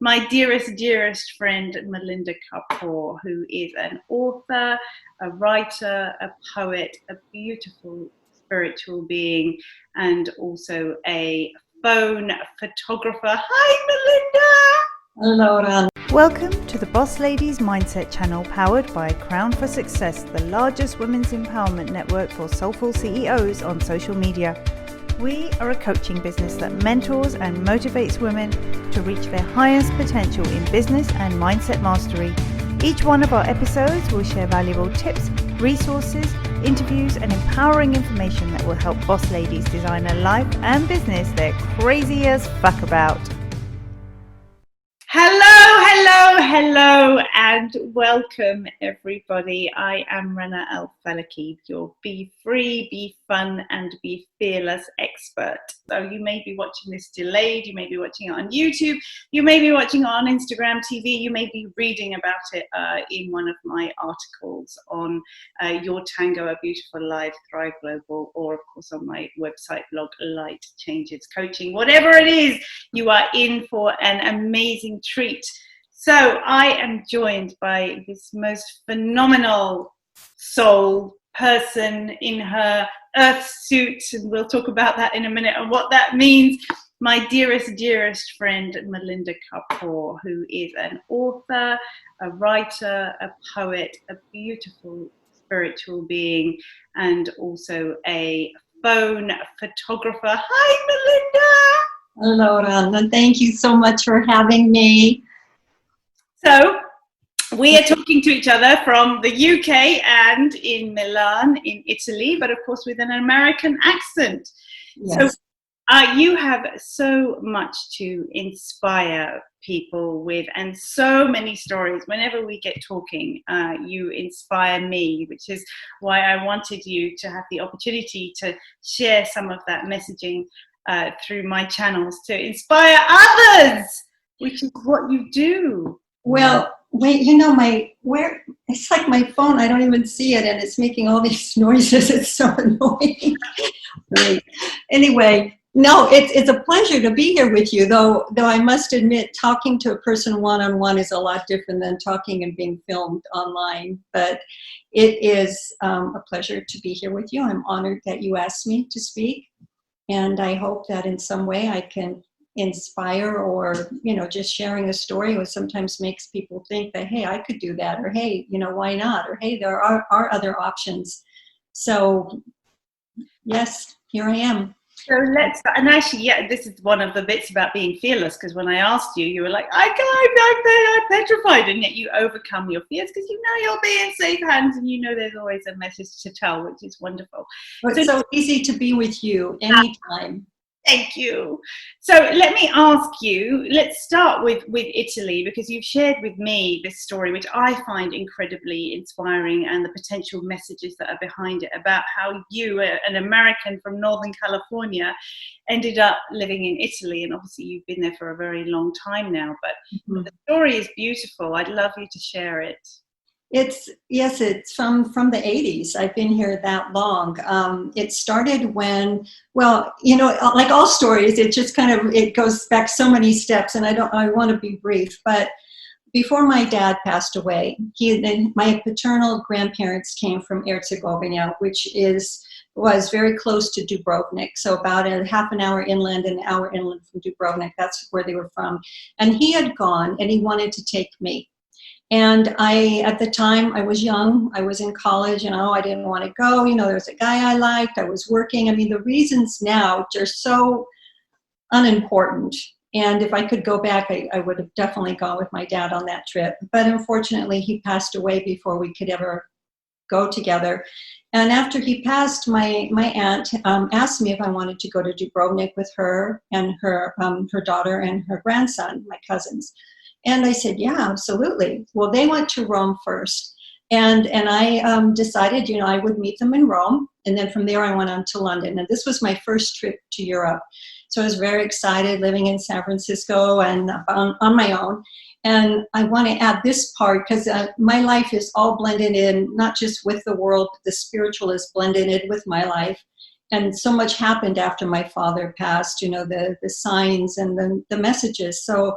my dearest friend, Melinda Kapor, who is an author, a writer, a poet, a beautiful spiritual being, and also a phone photographer. Hi, Melinda! Hello, RANA. Welcome to the Boss Ladies Mindset channel, powered by Crown for Success, the largest women's empowerment network for soulful CEOs on social media. We are a coaching business that mentors and motivates women to reach their highest potential in business and mindset mastery. Each one of our episodes will share valuable tips, resources, interviews, and empowering information that will help boss ladies design a life and business they're crazy as fuck about. Hello, and welcome everybody. I am RANA AL-FALAKI, your Be Free, Be Fun, and Be Fearless expert. So you may be watching this delayed, you may be watching it on YouTube, you may be watching it on Instagram TV, you may be reading about it in one of my articles on Your Tango, A Beautiful Life, Thrive Global, or of course on my website blog, Light Changes Coaching. Whatever it is, you are in for an amazing treat. So I am joined by this most phenomenal soul person in her earth suit, and we'll talk about that in a minute and what that means. My dearest friend, Melinda Kapor, who is an author, a writer, a poet, a beautiful spiritual being, and also a phone photographer. Hi, Melinda! Hello, RANA. Thank you so much for having me. So, we are talking to each other from the UK and in Milan, in Italy, but of course with an American accent. Yes. So, you have so much to inspire people with, and so many stories. Whenever we get talking, you inspire me, which is why I wanted you to have the opportunity to share some of that messaging through my channels to inspire others, which is what you do. Well, wait, it's like my phone, I don't even see it, and it's making all these noises. It's so annoying. Great. Anyway, no, it's a pleasure to be here with you, though I must admit, talking to a person one-on-one is a lot different than talking and being filmed online. But it is a pleasure to be here with you. I'm honored that you asked me to speak, and I hope that in some way I can inspire, or just sharing a story which sometimes makes people think that, hey, I could do that, or hey, why not, or hey, there are other options. So yes, here I am. So and actually, yeah, this is one of the bits about being fearless, because when I asked you, you were like, I'm petrified, and yet you overcome your fears because you'll be in safe hands, and there's always a message to tell, which is wonderful. It's so easy to be with you anytime. Thank you. So let me ask you, let's start with Italy, because you've shared with me this story, which I find incredibly inspiring, and the potential messages that are behind it, about how you, an American from Northern California, ended up living in Italy. And obviously you've been there for a very long time now, but the story is beautiful. I'd love you to share it. It's from the 80s. I've been here that long. It started when, like all stories, it just it goes back so many steps, and I want to be brief, but before my dad passed away, my paternal grandparents came from Herzegovina, which was very close to Dubrovnik, so about a half an hour inland, an hour inland from Dubrovnik. That's where they were from. And he had gone, and he wanted to take me. And at the time, I was young, I was in college, and I didn't want to go. There was a guy I liked, I was working. I mean, the reasons now are so unimportant. And if I could go back, I would have definitely gone with my dad on that trip. But unfortunately, he passed away before we could ever go together. And after he passed, my aunt asked me if I wanted to go to Dubrovnik with her and her daughter and her grandson, my cousins. And I said, yeah, absolutely. Well, they went to Rome first. And I decided, I would meet them in Rome. And then from there, I went on to London. And this was my first trip to Europe. So I was very excited, living in San Francisco and on my own. And I want to add this part, because my life is all blended in, not just with the world, but the spiritual is blended in with my life. And so much happened after my father passed, the signs and the messages. So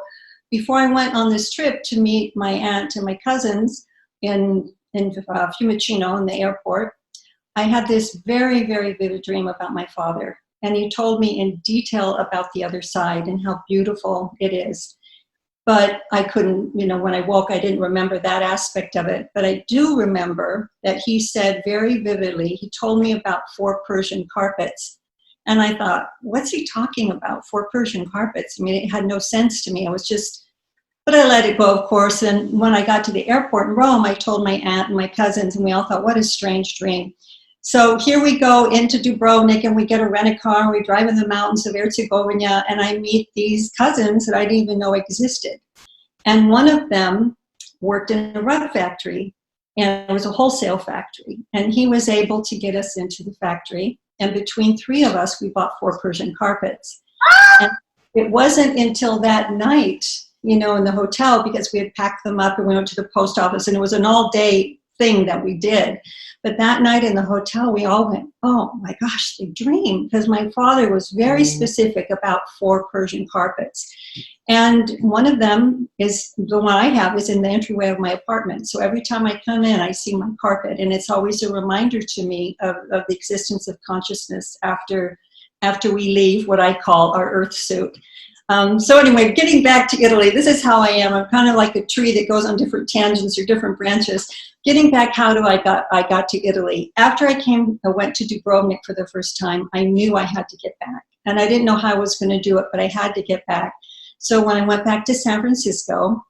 before I went on this trip to meet my aunt and my cousins in Fiumicino in the airport, I had this very, very vivid dream about my father. And he told me in detail about the other side and how beautiful it is. But I couldn't, when I woke, I didn't remember that aspect of it. But I do remember that he said very vividly, he told me about 4 Persian carpets. And I thought, what's he talking about? 4 Persian carpets? I mean, it had no sense to me. But I let it go, of course. And when I got to the airport in Rome, I told my aunt and my cousins, and we all thought, what a strange dream. So here we go into Dubrovnik, and we get a rent-a-car, and we drive in the mountains of Herzegovina, and I meet these cousins that I didn't even know existed. And one of them worked in a rug factory, and it was a wholesale factory. And he was able to get us into the factory. And between 3 of us, we bought 4 Persian carpets. And it wasn't until that night, in the hotel, because we had packed them up and we went to the post office, and it was an all-day thing that we did. But that night in the hotel, we all went, oh my gosh, the dream, because my father was very specific about 4 Persian carpets. And one of them is the one I have is in the entryway of my apartment. So every time I come in, I see my carpet, and it's always a reminder to me of the existence of consciousness after we leave what I call our earth suit. So anyway, getting back to Italy, this is how I am. I'm kind of like a tree that goes on different tangents or different branches. Getting back, how I got to Italy. After I went to Dubrovnik for the first time, I knew I had to get back. And I didn't know how I was going to do it, but I had to get back. So when I went back to San Francisco,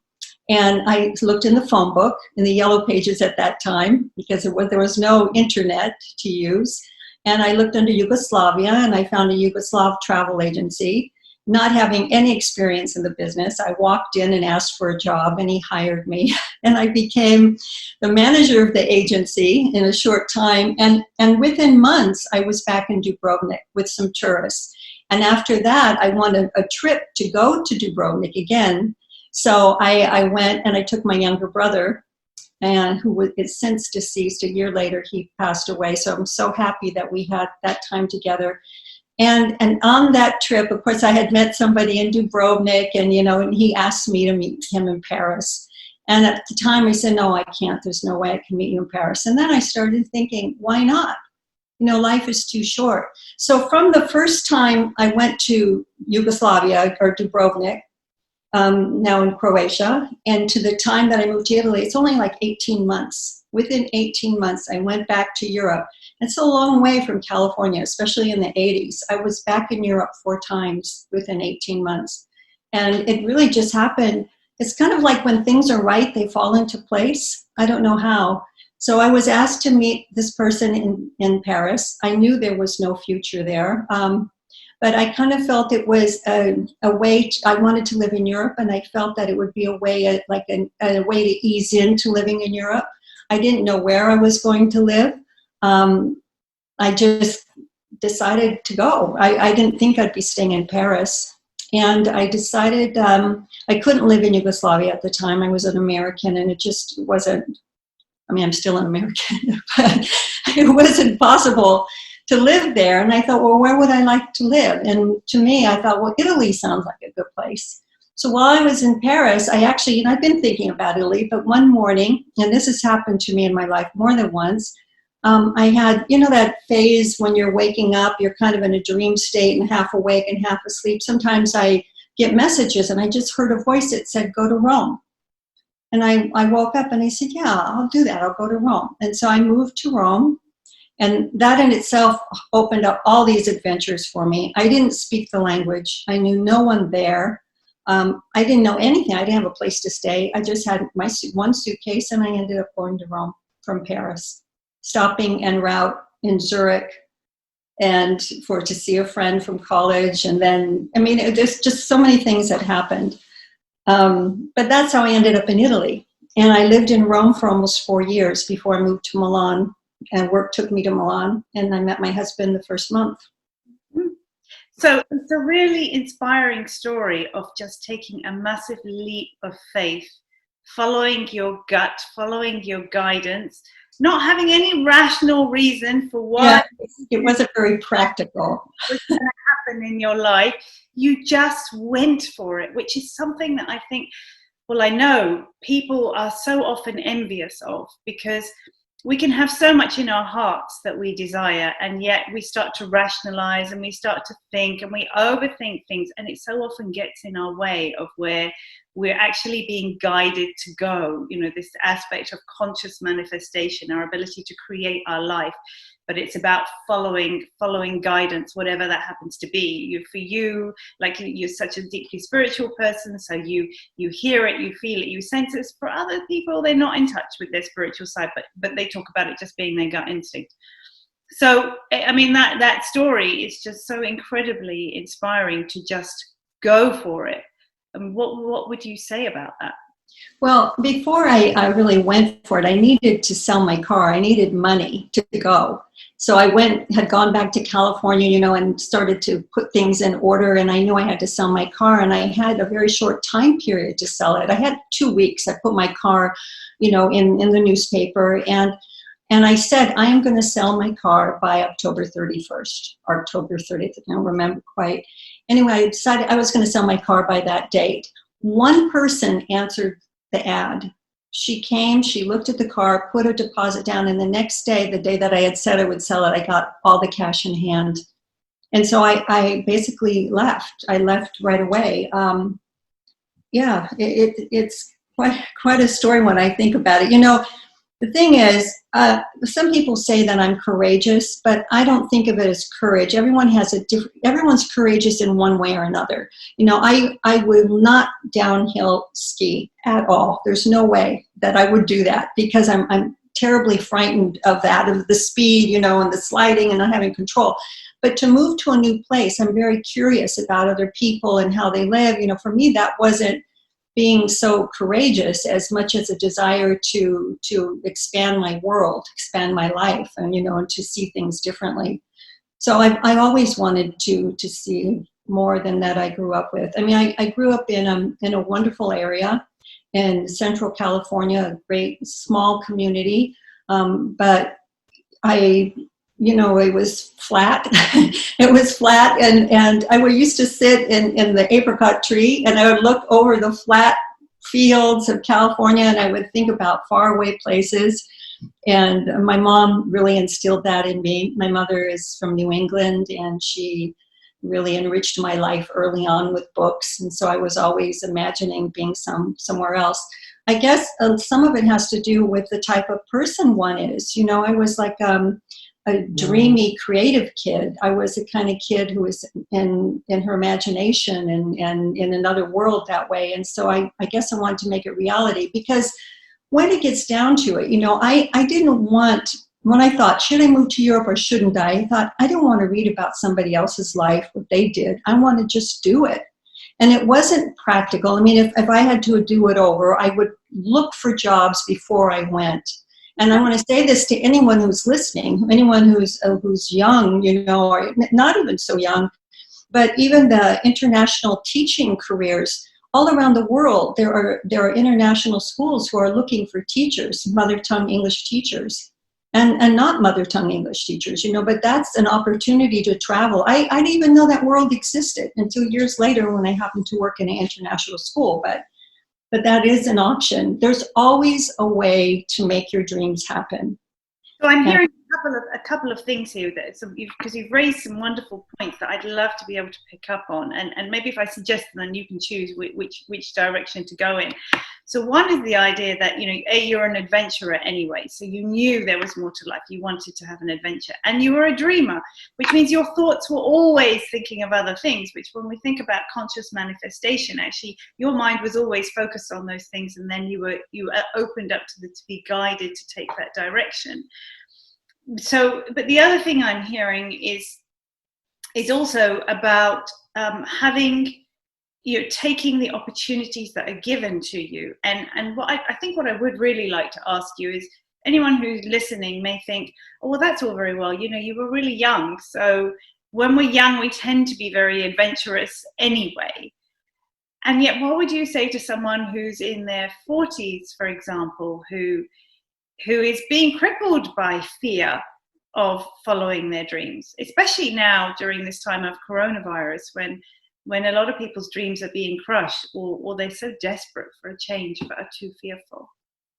and I looked in the phone book, in the yellow pages at that time, because there was no internet to use. And I looked under Yugoslavia, and I found a Yugoslav travel agency. Not having any experience in the business, I walked in and asked for a job, and he hired me. And I became the manager of the agency in a short time. And within months, I was back in Dubrovnik with some tourists. And after that, I wanted a trip to go to Dubrovnik again. So I went, and I took my younger brother, and who is since deceased. A year later, he passed away. So I'm so happy that we had that time together. And on that trip, of course, I had met somebody in Dubrovnik, and he asked me to meet him in Paris. And at the time, I said, no, I can't. There's no way I can meet you in Paris. And then I started thinking, why not? Life is too short. So from the first time I went to Yugoslavia, or Dubrovnik, now in Croatia, and to the time that I moved to Italy, it's only like 18 months. Within 18 months, I went back to Europe. It's a long way from California, especially in the 80s. I was back in Europe 4 times within 18 months. And it really just happened. It's kind of like when things are right, they fall into place. I don't know how. So I was asked to meet this person in Paris. I knew there was no future there. But I kind of felt it was a way, I wanted to live in Europe, and I felt that it would be a way, like a way to ease into living in Europe. I didn't know where I was going to live. I just decided to go. I didn't think I'd be staying in Paris. And I decided I couldn't live in Yugoslavia at the time. I was an American, and it just wasn't, I'm still an American, but it wasn't possible to live there. And I thought, well, where would I like to live? And to me, I thought, well, Italy sounds like a good place. So while I was in Paris, I actually, I've been thinking about Italy, but one morning, and this has happened to me in my life more than once, I had, that phase when you're waking up, you're kind of in a dream state and half awake and half asleep. Sometimes I get messages, and I just heard a voice that said, go to Rome. And I woke up and I said, yeah, I'll do that. I'll go to Rome. And so I moved to Rome. And that in itself opened up all these adventures for me. I didn't speak the language. I knew no one there. I didn't know anything. I didn't have a place to stay. I just had my one suitcase, and I ended up going to Rome from Paris, stopping en route in Zurich and to see a friend from college. And then, there's just so many things that happened. But that's how I ended up in Italy. And I lived in Rome for almost 4 years before I moved to Milan. And work took me to Milan, and I met my husband the first month. So it's a really inspiring story of just taking a massive leap of faith, following your gut, following your guidance, not having any rational reason for why. Yeah, it wasn't very practical. Was going to happen in your life, you just went for it, which is something that I think, well, I know people are so often envious of, because we can have so much in our hearts that we desire, and yet we start to rationalize and we start to think and we overthink things, and it so often gets in our way of where we're actually being guided to go. You know, this aspect of conscious manifestation, our ability to create our life, but it's about following guidance, whatever that happens to be. For you, like you're such a deeply spiritual person, so you hear it, you feel it, you sense it. For other people, they're not in touch with their spiritual side, but they talk about it just being their gut instinct. So, I mean, that story is just so incredibly inspiring to just go for it. And what would you say about that? Well, before I really went for it, I needed to sell my car. I needed money to go. So I had gone back to California, you know, and started to put things in order. And I knew I had to sell my car, and I had a very short time period to sell it. I had 2 weeks. I put my car, you know, in the newspaper, and I said, I am going to sell my car by October 31st, or October 30th. I don't remember quite. Anyway, I decided I was going to sell my car by that date. One person answered the ad. She came, she looked at the car, put a deposit down, and the next day, the day that I had said I would sell it, I got all the cash in hand. And so I basically left. I left right away. Yeah, it's quite a story when I think about it. You know, the thing is, some people say that I'm courageous, but I don't think of it as courage. Everyone's courageous in one way or another. You know, I will not downhill ski at all. There's no way that I would do that, because I'm terribly frightened of that, of the speed, you know, and the sliding and not having control. But to move to a new place, I'm very curious about other people and how they live. You know, for me, that wasn't being so courageous as much as a desire to expand my world, expand my life, and, you know, and to see things differently. So I always wanted to see more than that I grew up with. I mean, I grew up in a wonderful area in Central California, a great small community, but you know, it was flat. It was flat, and I used to sit in the apricot tree, and I would look over the flat fields of California, and I would think about faraway places. And my mom really instilled that in me. My mother is from New England, and she really enriched my life early on with books, and so I was always imagining being somewhere else. I guess some of it has to do with the type of person one is. You know, I was like a dreamy, creative kid. I was the kind of kid who was in her imagination and in another world that way. And so I guess I wanted to make it reality, because when it gets down to it, you know, I didn't want, when I thought, should I move to Europe or shouldn't I thought, I don't want to read about somebody else's life, what they did. I want to just do it. And it wasn't practical. I mean, if I had to do it over, I would look for jobs before I went. And I want to say this to anyone who's listening, anyone who's young, you know, or not even so young, but even the international teaching careers all around the world. There are international schools who are looking for teachers, mother tongue English teachers, and not mother tongue English teachers, you know. But that's an opportunity to travel. I didn't even know that world existed until years later when I happened to work in an international school. But that is an option. There's always a way to make your dreams happen. So I'm hearing a couple of things here, because you've raised some wonderful points that I'd love to be able to pick up on, and maybe if I suggest them, then you can choose which direction to go in. So one is the idea that, you know, you're an adventurer anyway, so you knew there was more to life. You wanted to have an adventure, and you were a dreamer, which means your thoughts were always thinking of other things, which when we think about conscious manifestation, actually your mind was always focused on those things, and then you opened up to be guided to take that direction. So, but the other thing I'm hearing is also about having, you know, taking the opportunities that are given to you. And what I think what I would really like to ask you is, anyone who's listening may think, oh, well, that's all very well, you know, you were really young. So when we're young, we tend to be very adventurous anyway. And yet, what would you say to someone who's in their 40s, for example, who is being crippled by fear of following their dreams, especially now during this time of coronavirus, when a lot of people's dreams are being crushed, or they're so desperate for a change but are too fearful?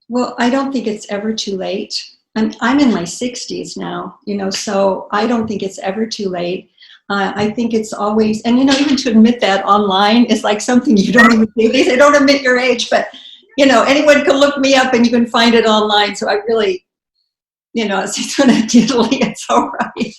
Well, I don't think it's ever too late. I'm in my 60s now, so I don't think it's ever too late. I think it's always, and even to admit that online is like something you don't even do. They say don't admit your age, but anyone can look me up and you can find it online. So I really, it's when I diddly, it's all right.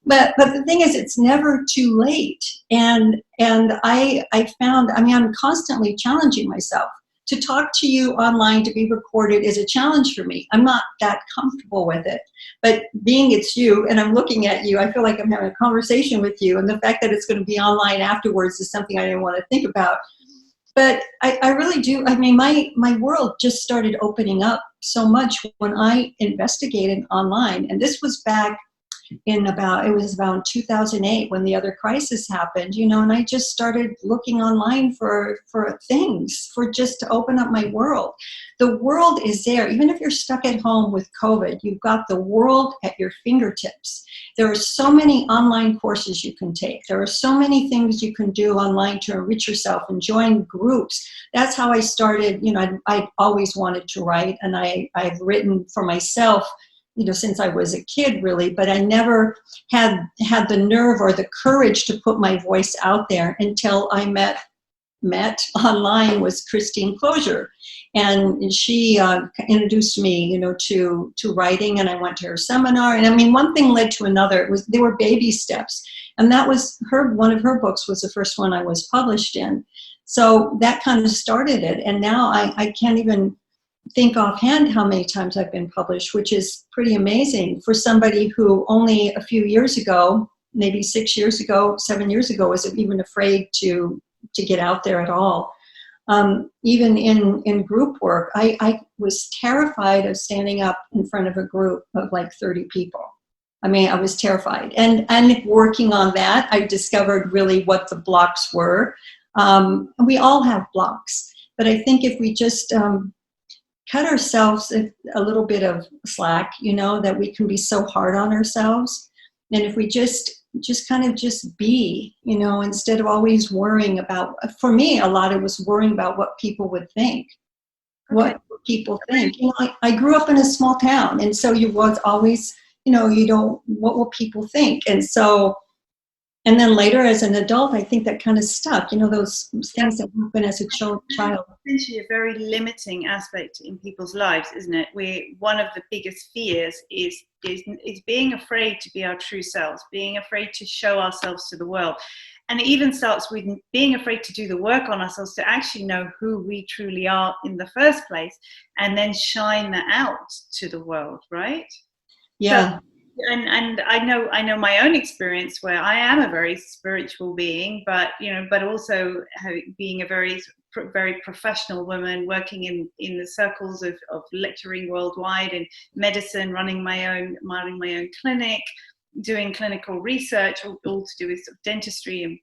But the thing is, it's never too late. And I found, I'm constantly challenging myself. To talk to you online, to be recorded, is a challenge for me. I'm not that comfortable with it. But being it's you, and I'm looking at you, I feel like I'm having a conversation with you. And the fact that it's going to be online afterwards is something I didn't want to think about. But I really do. My world just started opening up so much when I investigated online. And this was back it was about 2008 when the other crisis happened, and I just started looking online for things, for just to open up my world. The world is there. Even if you're stuck at home with COVID, you've got the world at your fingertips. There are so many online courses you can take. There are so many things you can do online to enrich yourself and join groups. That's how I started. I always wanted to write, and I've written for myself since I was a kid, really, but I never had the nerve or the courage to put my voice out there until I met online with Christine Closure. And she introduced me, to writing, and I went to her seminar. And one thing led to another. They were baby steps. And that was one of her books was the first one I was published in. So that kind of started it. And now I can't even think offhand how many times I've been published, which is pretty amazing for somebody who only a few years ago, maybe 6 years ago, 7 years ago, was even afraid to get out there at all. Even in group work, I was terrified of standing up in front of a group of like 30 people. I was terrified. And working on that, I discovered really what the blocks were. We all have blocks, but I think if we just cut ourselves a little bit of slack, that we can be so hard on ourselves. And if we just kind of just be, instead of always worrying about, for me, a lot it was worrying about what people would think. Okay. What people think. I grew up in a small town, and so you was always, what will people think? And then later as an adult, I think that kind of stuck, those things that happen as a child. Essentially a very limiting aspect in people's lives, isn't it? One of the biggest fears is being afraid to be our true selves, being afraid to show ourselves to the world. And it even starts with being afraid to do the work on ourselves, to actually know who we truly are in the first place, and then shine that out to the world, right? Yeah. So, and I know my own experience where I am a very spiritual being, but also being a very professional woman, working in the circles of lecturing worldwide in medicine, running my own clinic, doing clinical research, all to do with sort of dentistry and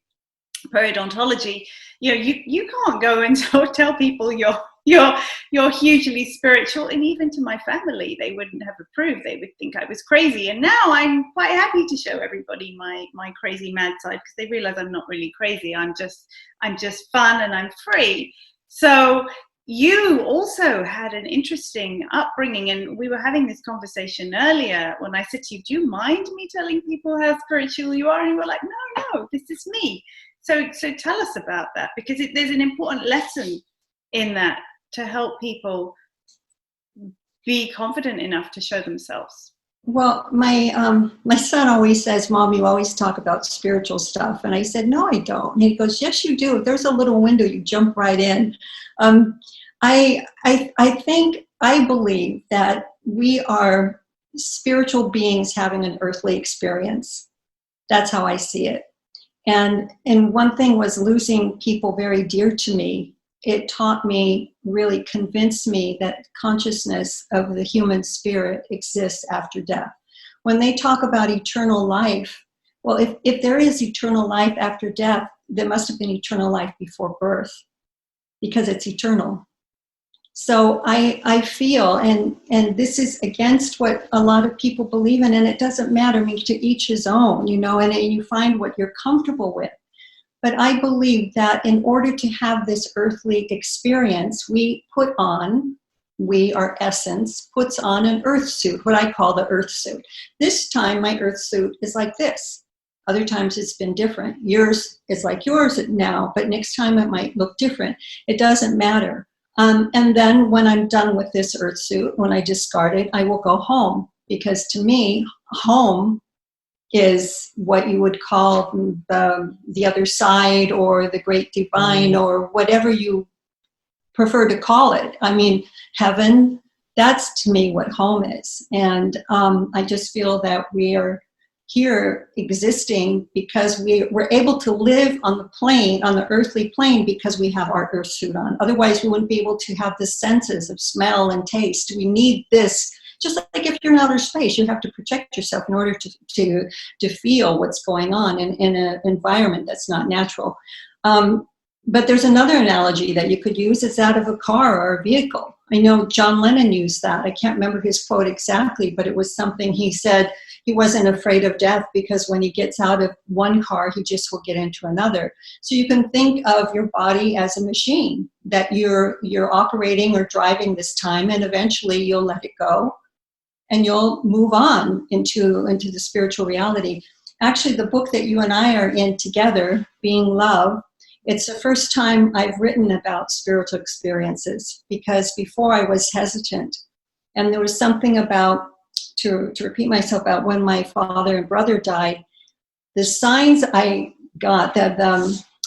periodontology. You can't go and tell people you're hugely spiritual, and even to my family, they wouldn't have approved. They would think I was crazy. And now I'm quite happy to show everybody my crazy mad side, because they realize I'm not really crazy. I'm just fun, and I'm free. So you also had an interesting upbringing, and we were having this conversation earlier when I said to you, do you mind me telling people how spiritual you are? And you were like, no, this is me. So tell us about that, because there's an important lesson in that to help people be confident enough to show themselves. Well, my son always says, Mom, you always talk about spiritual stuff. And I said, no, I don't. And he goes, yes, you do. If there's a little window, you jump right in. I believe that we are spiritual beings having an earthly experience. That's how I see it. And one thing was losing people very dear to me. It taught me, really convinced me that consciousness of the human spirit exists after death. When they talk about eternal life, well, if there is eternal life after death, there must have been eternal life before birth, because it's eternal. So I feel, and this is against what a lot of people believe in, and it doesn't matter. I mean, to each his own, you know, and you find what you're comfortable with. But I believe that in order to have this earthly experience, our essence, puts on an earth suit, what I call the earth suit. This time, my earth suit is like this. Other times it's been different. Yours is like yours now, but next time it might look different. It doesn't matter. And then when I'm done with this earth suit, when I discard it, I will go home. Because to me, home is what you would call the other side, or the great divine, or whatever you prefer to call it. I mean, heaven, that's to me what home is. And I just feel that we are here existing because we're able to live on the plane, on the earthly plane, because we have our earth suit on. Otherwise, we wouldn't be able to have the senses of smell and taste. We need this. Just like if you're in outer space, you have to protect yourself in order to feel what's going on in an environment that's not natural. But there's another analogy that you could use. It's that of a car or a vehicle. I know John Lennon used that. I can't remember his quote exactly, but it was something he said. He wasn't afraid of death because when he gets out of one car, he just will get into another. So you can think of your body as a machine that you're operating or driving this time, and eventually you'll let it go and you'll move on into the spiritual reality. Actually, the book that you and I are in together, Being Love, it's the first time I've written about spiritual experiences, because before I was hesitant. And there was something about, to repeat myself, about when my father and brother died, the signs I got that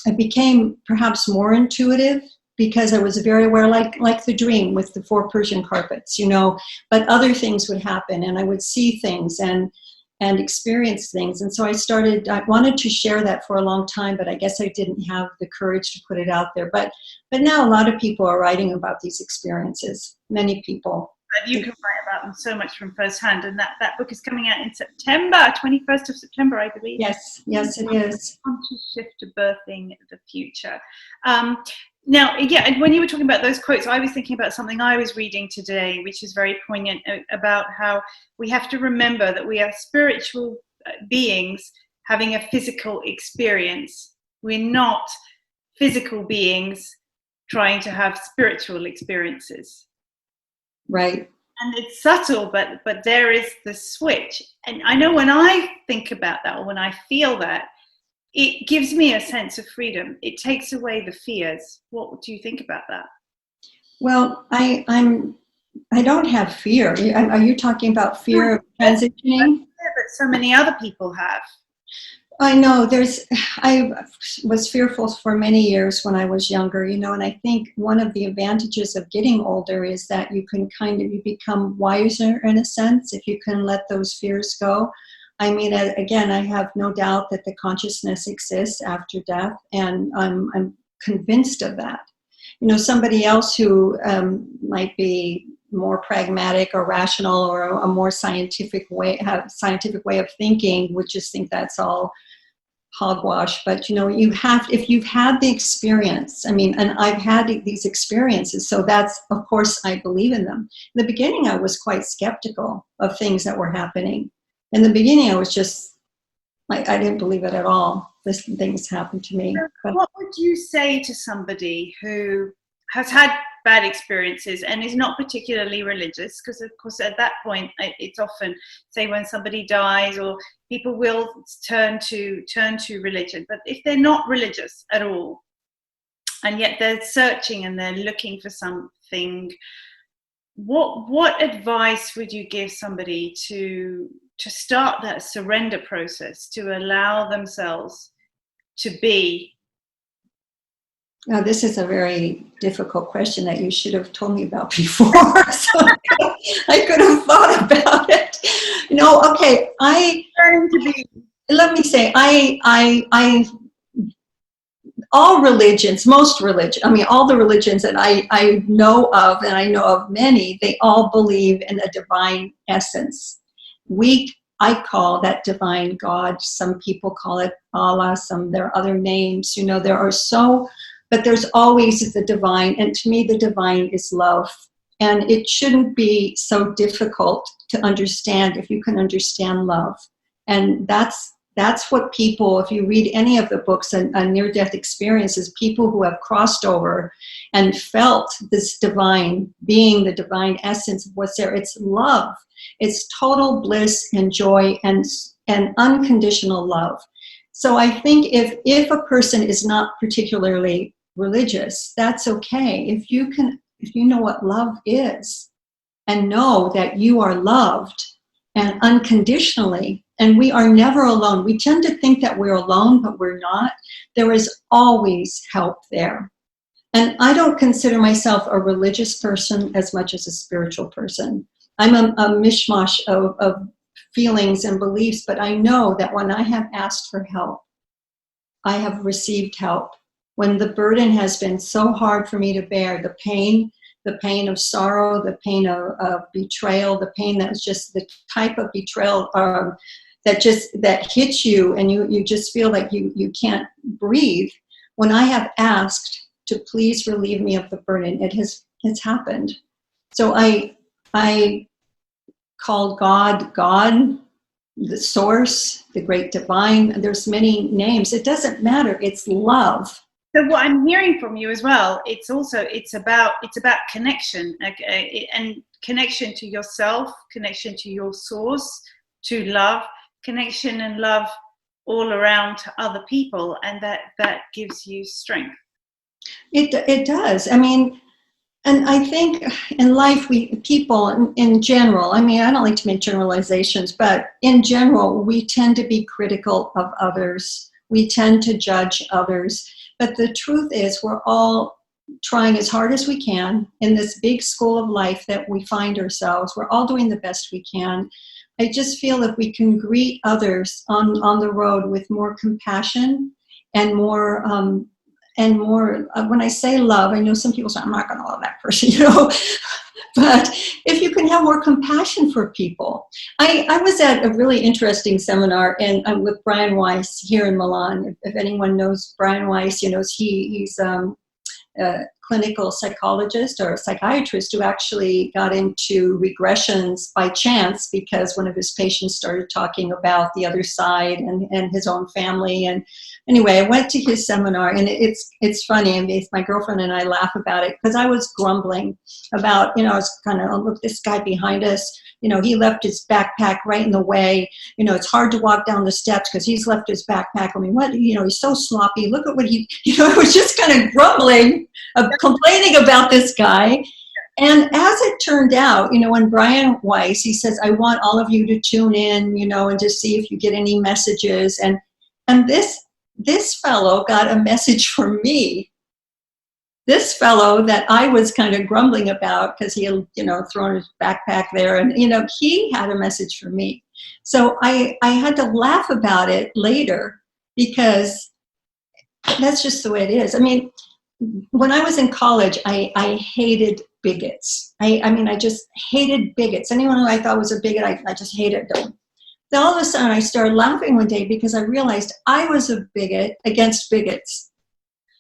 I became perhaps more intuitive, because I was very aware, like the dream with the 4 Persian carpets, you know, but other things would happen and I would see things and experience things. And so I wanted to share that for a long time, but I guess I didn't have the courage to put it out there. But now a lot of people are writing about these experiences, many people. And you can write about them so much from firsthand, and that book is coming out in September, 21st of September, I believe. Yes, it is. Conscious shift to birthing the future. Now, yeah, when you were talking about those quotes, I was thinking about something I was reading today, which is very poignant, about how we have to remember that we are spiritual beings having a physical experience. We're not physical beings trying to have spiritual experiences. Right. And it's subtle, but there is the switch. And I know when I think about that, or when I feel that, it gives me a sense of freedom. It takes away the fears. What do you think about that? Well, I don't have fear. Are you talking about fear of transitioning? Yeah, but so many other people have. I know I was fearful for many years when I was younger, you know, and I think one of the advantages of getting older is that you can you become wiser in a sense if you can let those fears go. I mean, again, I have no doubt that the consciousness exists after death, and I'm convinced of that. You know, somebody else who might be more pragmatic or rational, or a more scientific way of thinking, would just think that's all hogwash. But you know, if you've had the experience, I mean, and I've had these experiences, so that's, of course, I believe in them. In the beginning, I was quite skeptical of things that were happening. In the beginning, I was just like, I didn't believe it at all. These things happened to me. But what would you say to somebody who has had bad experiences and is not particularly religious? Because of course at that point it's often, say, when somebody dies, or people will turn to religion. But if they're not religious at all, and yet they're searching and they're looking for something, what advice would you give somebody to start that surrender process, to allow themselves to be? Now, this is a very difficult question that you should have told me about before, so I could have thought about it. You know, okay, let me say, all religions, all the religions that I know of, and I know of many, they all believe in a divine essence. I call that divine God. Some people call it Allah. There are other names. You know, there are so but there's always the divine. And to me, the divine is love. And it shouldn't be so difficult to understand if you can understand love. And that's what people, if you read any of the books on near-death experiences, people who have crossed over and felt this divine being, the divine essence of what's there, it's love. It's total bliss and joy and unconditional love. So I think if a person is not particularly religious, that's okay. If you know what love is and know that you are loved and unconditionally, and we are never alone. We tend to think that we're alone, but we're not. There is always help there. And I don't consider myself a religious person as much as a spiritual person. I'm a mishmash of feelings and beliefs, but I know that when I have asked for help, I have received help. When the burden has been so hard for me to bear, the pain of sorrow, the pain of betrayal, the pain that was just the type of betrayal that hits you and you just feel like you can't breathe. When I have asked to please relieve me of the burden, it's happened. So I called God, the source, the great divine. There's many names. It doesn't matter. It's love. So what I'm hearing from you as well, it's about connection, and connection to yourself, connection to your source, to love, connection and love all around to other people, and that gives you strength. It does. I mean, and I think in life, people in general, I mean, I don't like to make generalizations, but in general, we tend to be critical of others. We tend to judge others. But the truth is, we're all trying as hard as we can in this big school of life that we find ourselves. We're all doing the best we can. I just feel if we can greet others on the road with more compassion and more, when I say love, I know some people say, I'm not going to love that person, but if you can have more compassion for people. I was at a really interesting seminar with Brian Weiss here in Milan. If anyone knows Brian Weiss, he's a clinical psychologist or a psychiatrist who actually got into regressions by chance because one of his patients started talking about the other side and his own family. And anyway, I went to his seminar, and it's funny, and my girlfriend and I laugh about it because I was grumbling about, I was kind of, oh, look, this guy behind us, he left his backpack right in the way. It's hard to walk down the steps because he's left his backpack. I mean, what, he's so sloppy. Look at what I was just kind of grumbling, complaining about this guy. And as it turned out, when Brian Weiss, he says, I want all of you to tune in, and just see if you get any messages. And this fellow got a message from me. This fellow that I was kind of grumbling about because he had, thrown his backpack there, and, he had a message for me. So I had to laugh about it later because that's just the way it is. I mean, when I was in college, I hated bigots. I just hated bigots. Anyone who I thought was a bigot, I just hated them. Then all of a sudden I started laughing one day because I realized I was a bigot against bigots.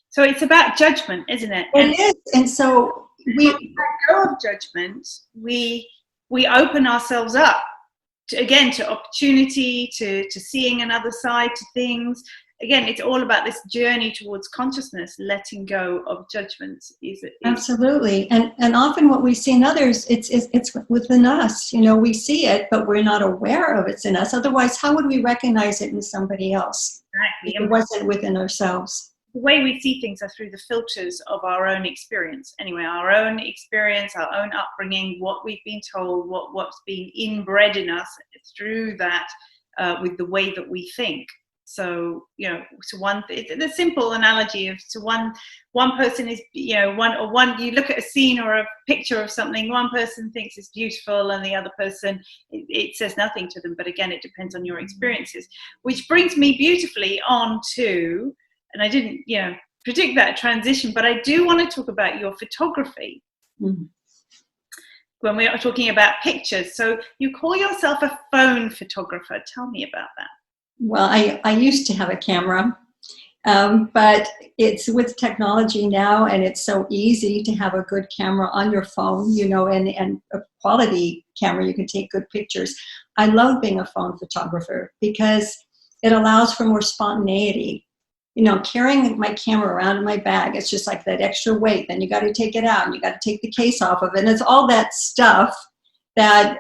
So it's about judgment, isn't it? It is. And so we let go of judgment. We open ourselves up to opportunity, to seeing another side to things. Again, it's all about this journey towards consciousness, letting go of judgment. Absolutely. And often what we see in others, it's within us. We see it, but we're not aware of it's in us. Otherwise, how would we recognize it in somebody else? Exactly. If it wasn't within ourselves. The way we see things are through the filters of our own experience. Anyway, our own experience, our own upbringing, what we've been told, what's been inbred in us through that, with the way that we think. So, the simple analogy of one person is, you look at a scene or a picture of something, one person thinks it's beautiful and the other person, it says nothing to them. But again, it depends on your experiences, which brings me beautifully on to, and I didn't, predict that transition, but I do want to talk about your photography. Mm-hmm. When we are talking about pictures. So you call yourself a phone photographer. Tell me about that. Well, I used to have a camera, But it's with technology now, and it's so easy to have a good camera on your phone, you know, and a quality camera. You can take good pictures. I love being a phone photographer because it allows for more spontaneity. You know, carrying my camera around in my bag, it's just like that extra weight. Then you got to take it out, and you got to take the case off of it. And it's all that stuff that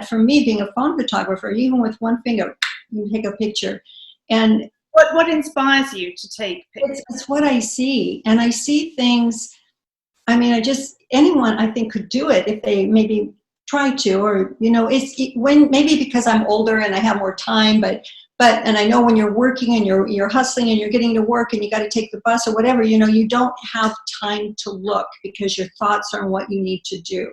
for me, being a phone photographer, even with one finger, you take a picture. And what inspires you to take pictures? It's what I see, and I see things. I mean, anyone I think could do it if they maybe try to, or you know, when maybe because I'm older and I have more time, but and I know when you're working and you're hustling and you're getting to work and you got to take the bus or whatever, you know, you don't have time to look because your thoughts are on what you need to do.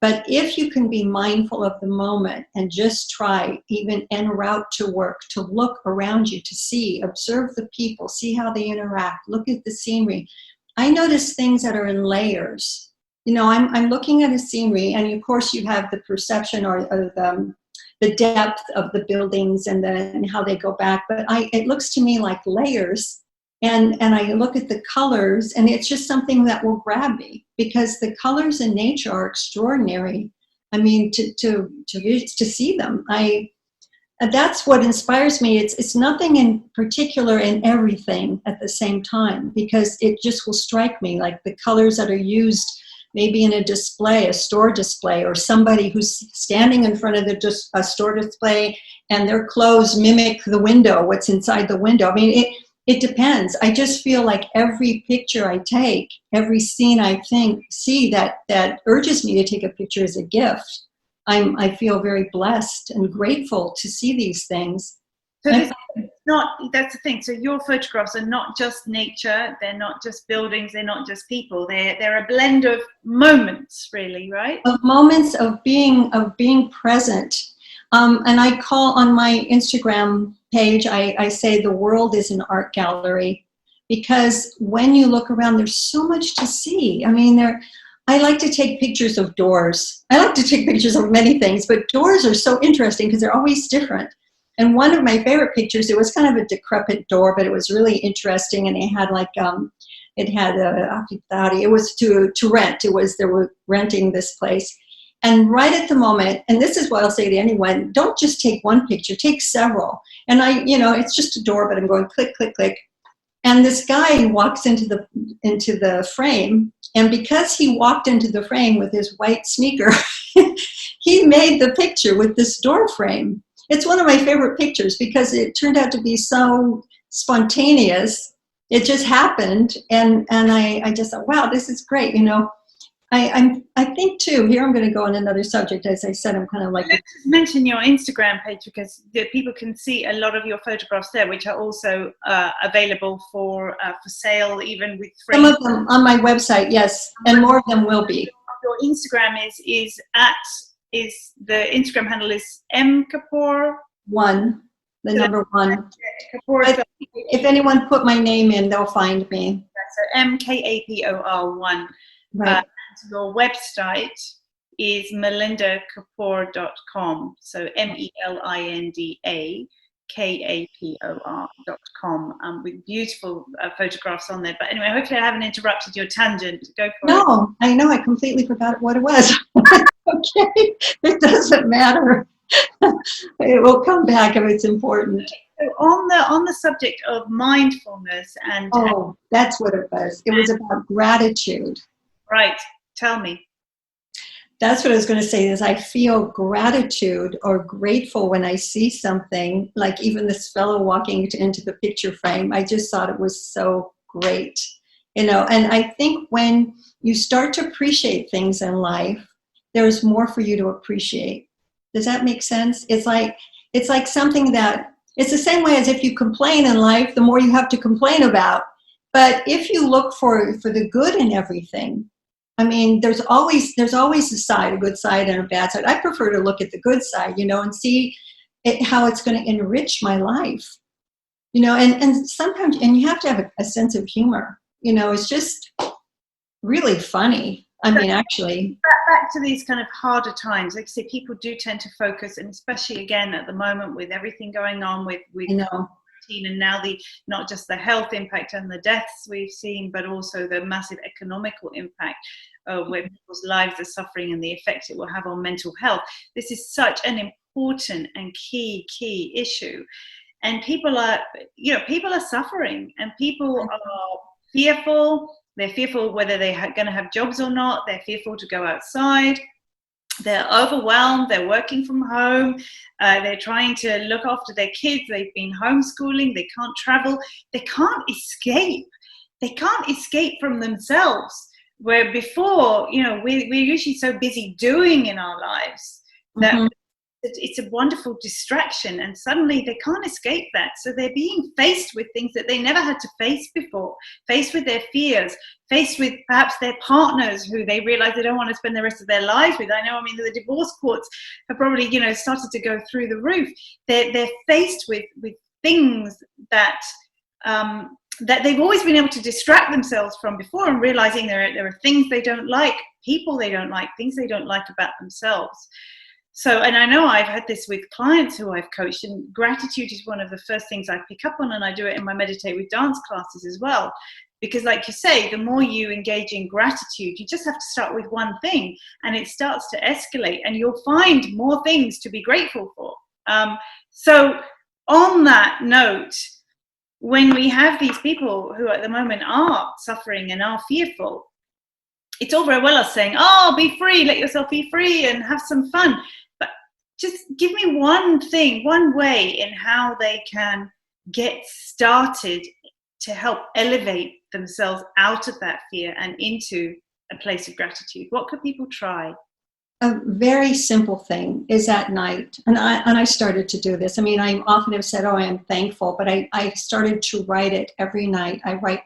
But if you can be mindful of the moment and just try, even en route to work, to look around you, to see, observe the people, see how they interact, look at the scenery. I notice things that are in layers. You know, I'm looking at a scenery, and of course you have the perception or the depth of the buildings and how they go back. But it looks to me like layers. And I look at the colors, and it's just something that will grab me because the colors in nature are extraordinary. I mean, to see them, that's what inspires me. It's nothing in particular in everything at the same time, because it just will strike me like the colors that are used maybe in a display, a store display, or somebody who's standing in front of a store display and their clothes mimic the window, what's inside the window. I mean, it depends. I just feel like every picture I take, every scene I see that urges me to take a picture is a gift. I feel very blessed and grateful to see these things. So that's the thing. So your photographs are not just nature, they're not just buildings, they're not just people. They're a blend of moments, really, right? Of moments of being present. And I call on my Instagram page, I say the world is an art gallery, because when you look around, there's so much to see. I mean, I like to take pictures of doors. I like to take pictures of many things, but doors are so interesting because they're always different. And one of my favorite pictures, it was kind of a decrepit door, but it was really interesting, and it had like it was to rent. They were renting this place. And right at the moment, and this is what I'll say to anyone, don't just take one picture, take several. And it's just a door, but I'm going click, click, click. And this guy walks into the frame, and because he walked into the frame with his white sneaker, he made the picture with this door frame. It's one of my favorite pictures because it turned out to be so spontaneous. It just happened, and I just thought, wow, this is great, you know. I think too, here I'm going to go on another subject. As I said, I'm kind of like... Let's mention your Instagram page, because people can see a lot of your photographs there, which are also available for sale, even with frames. Some of them on my website, yes, and more of them will be. Your Instagram is the Instagram handle is Kapor 1, the number 1. Kapor. If anyone put my name in, they'll find me. So Kapor 1. Right. Your website is melindakapor.com. So MELINDAKAPOR.com, with beautiful photographs on there. But anyway, hopefully I haven't interrupted your tangent. Go for it. No, I know. I completely forgot what it was. Okay, it doesn't matter. It will come back if it's important. So on the subject of mindfulness and... Oh, that's what it was. It was about gratitude. Right. Tell me. That's what I was going to say, is I feel gratitude or grateful when I see something, like even this fellow walking into the picture frame. I just thought it was so great, you know. And I think when you start to appreciate things in life, there's more for you to appreciate. Does that make sense? It's like something that, it's the same way as if you complain in life, the more you have to complain about. But if you look for the good in everything, I mean, there's always a side, a good side and a bad side. I prefer to look at the good side, you know, and see how it's going to enrich my life, you know. And sometimes, and you have to have a sense of humor, you know. It's just really funny. I mean, actually. Back to these kind of harder times, like I say, people do tend to focus, and especially again at the moment with everything going on with I know. and now not just the health impact and the deaths we've seen, but also the massive economical impact where people's lives are suffering and the effect it will have on mental health. This is such an important and key issue. And people are suffering, and people are fearful. They're fearful whether they're going to have jobs or not. They're fearful to go outside. They're overwhelmed. They're working from home. They're trying to look after their kids. They've been homeschooling. They can't travel. They can't escape. They can't escape from themselves. Where before, we're usually so busy doing in our lives that it's a wonderful distraction, and suddenly they can't escape that. So they're being faced with things that they never had to face before, faced with their fears, faced with perhaps their partners who they realize they don't want to spend the rest of their lives with. I mean, the divorce courts have probably, started to go through the roof. They're faced with things that they've always been able to distract themselves from before, and realizing there are things they don't like, people they don't like, things they don't like about themselves. So, and I know I've had this with clients who I've coached, and gratitude is one of the first things I pick up on, and I do it in my Meditate with Dance classes as well. Because like you say, the more you engage in gratitude, you just have to start with one thing, and it starts to escalate, and you'll find more things to be grateful for. So on that note, when we have these people who at the moment are suffering and are fearful, it's all very well us saying, oh, be free, let yourself be free and have some fun. But just give me one thing, one way in how they can get started to help elevate themselves out of that fear and into a place of gratitude. What could people try? A very simple thing is at night, and I started to do this. I mean, I often have said, oh, I am thankful, but I started to write it every night. I write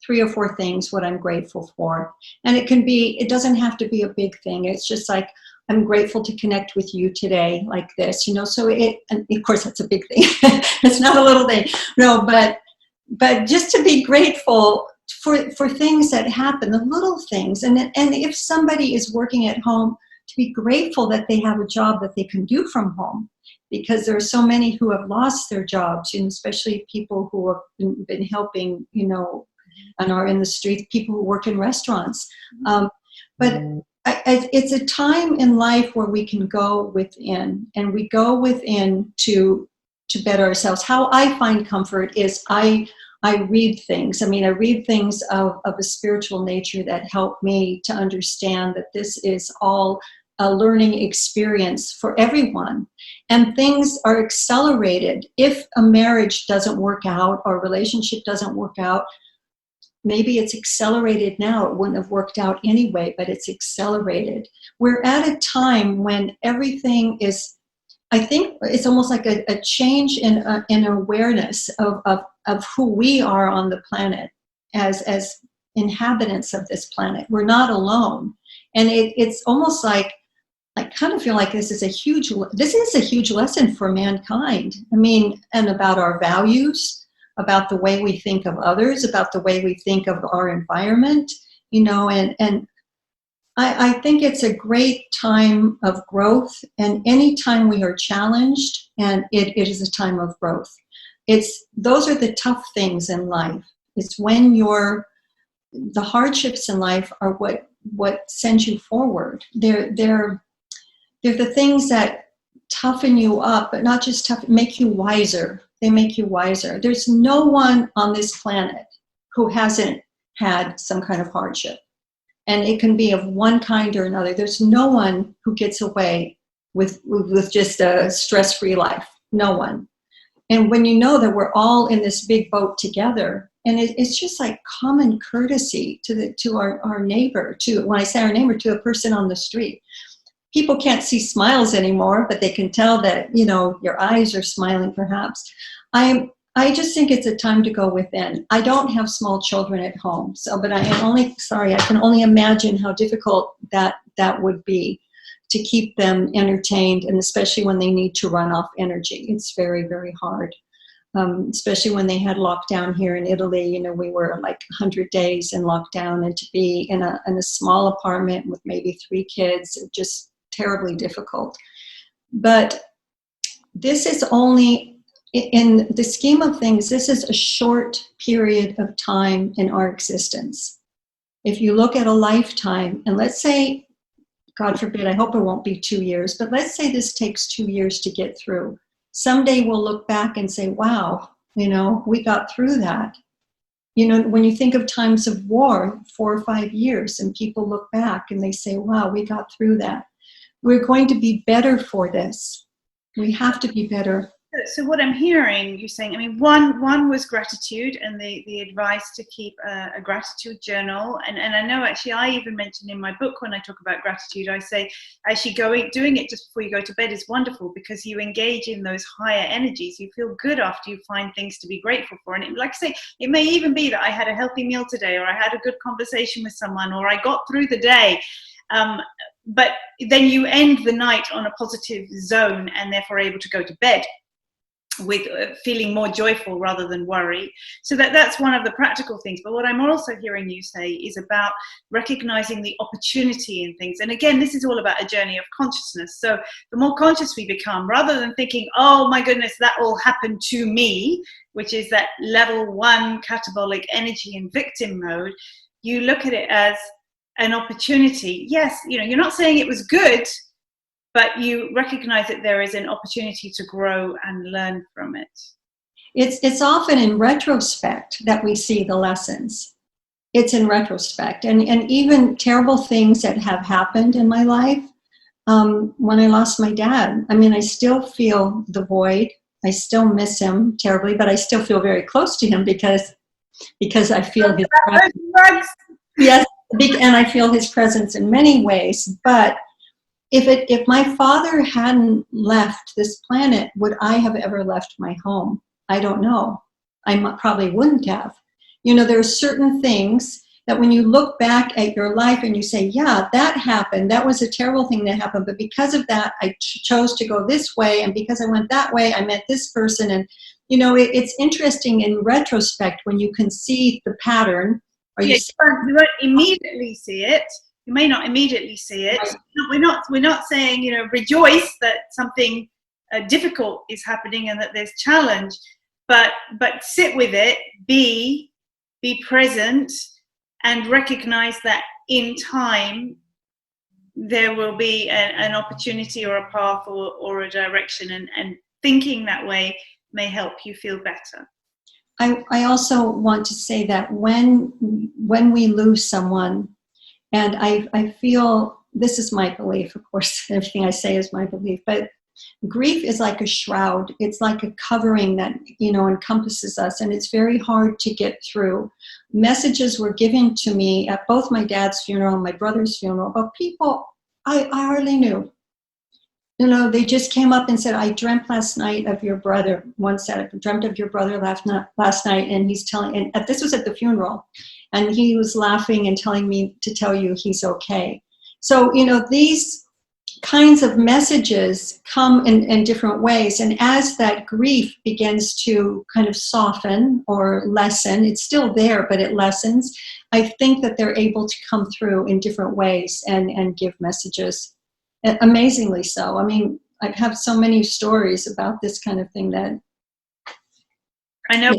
3 or 4 things what I'm grateful for. And it doesn't have to be a big thing. It's just like, I'm grateful to connect with you today like this, so and of course that's a big thing. It's not a little thing. No, but just to be grateful for things that happen, the little things. And if somebody is working at home, to be grateful that they have a job that they can do from home, because there are so many who have lost their jobs, especially people who have been helping, and are in the streets, people who work in restaurants. But it's a time in life where we can go within, and we go within to better ourselves. How I find comfort is I read things. I read things of a spiritual nature that help me to understand that this is all a learning experience for everyone. And things are accelerated. If a marriage doesn't work out or a relationship doesn't work out, maybe it's accelerated now. It wouldn't have worked out anyway, but it's accelerated. We're at a time when everything is, I think it's almost like a change in awareness of who we are on the planet as inhabitants of this planet. We're not alone. And it's almost like, I kind of feel like this is a huge lesson for mankind. And about our values, about the way we think of others, about the way we think of our environment, and I think it's a great time of growth, and any time we are challenged, and it is a time of growth. Those are the tough things in life. It's when the hardships in life are what sends you forward. They're the things that toughen you up, but not just make you wiser. They make you wiser. There's no one on this planet who hasn't had some kind of hardship. And it can be of one kind or another. There's no one who gets away with just a stress-free life. No one. And when you know that we're all in this big boat together, and it's just like common courtesy to our neighbor, when I say our neighbor, to a person on the street. People can't see smiles anymore, but they can tell that, your eyes are smiling perhaps. I just think it's a time to go within. I don't have small children at home, but I can only imagine how difficult that would be to keep them entertained, and especially when they need to run off energy. It's very, very hard. Especially when they had lockdown here in Italy, we were like 100 days in lockdown, and to be in a small apartment with maybe 3 kids, just terribly difficult. But this is only in the scheme of things, this is a short period of time in our existence. If you look at a lifetime, and let's say, God forbid, I hope it won't be 2 years, but let's say this takes 2 years to get through. Someday we'll look back and say, wow, we got through that. When you think of times of war, 4 or 5 years, and people look back and they say, wow, we got through that. We're going to be better for this. We have to be better. So what I'm hearing you saying, I mean, one was gratitude, and the advice to keep a gratitude journal. And I know actually I even mentioned in my book, when I talk about gratitude, I say actually doing it just before you go to bed is wonderful, because you engage in those higher energies. You feel good after you find things to be grateful for. And like I say, it may even be that I had a healthy meal today, or I had a good conversation with someone, or I got through the day. But then you end the night on a positive zone, and therefore able to go to bed with feeling more joyful rather than worry. So that's one of the practical things. But what I'm also hearing you say is about recognizing the opportunity in things. And again, this is all about a journey of consciousness. So the more conscious we become, rather than thinking, oh my goodness, that all happened to me, which is that level 1 catabolic energy in victim mode, you look at it as an opportunity. Yes, you're not saying it was good, but you recognize that there is an opportunity to grow and learn from it. It's often in retrospect that we see the lessons. It's in retrospect. And even terrible things that have happened in my life, when I lost my dad, I mean, I still feel the void. I still miss him terribly, but I still feel very close to him because I feel his presence. Yes, and I feel his presence in many ways. But if my father hadn't left this planet, would I have ever left my home? I don't know. I probably wouldn't have. There are certain things that when you look back at your life and you say, yeah, that happened. That was a terrible thing that happened. But because of that, I chose to go this way. And because I went that way, I met this person. And, it's interesting in retrospect when you can see the pattern. You won't immediately see it. You may not immediately see it. Right. We're not saying, rejoice that something difficult is happening and that there's challenge, but sit with it, be present, and recognize that in time there will be an opportunity or a path or a direction, and thinking that way may help you feel better. I also want to say that when we lose someone, and I feel, this is my belief, of course, everything I say is my belief, but grief is like a shroud. It's like a covering that, encompasses us, and it's very hard to get through. Messages were given to me at both my dad's funeral and my brother's funeral about people I hardly knew. They just came up and said, I dreamt last night of your brother. One said, I dreamt of your brother last night, and he's telling, and this was at the funeral, and he was laughing and telling me to tell you he's okay. So, these kinds of messages come in different ways. And as that grief begins to kind of soften or lessen, it's still there, but it lessens, I think that they're able to come through in different ways and give messages. Amazingly so. I mean, I have so many stories about this kind of thing that I know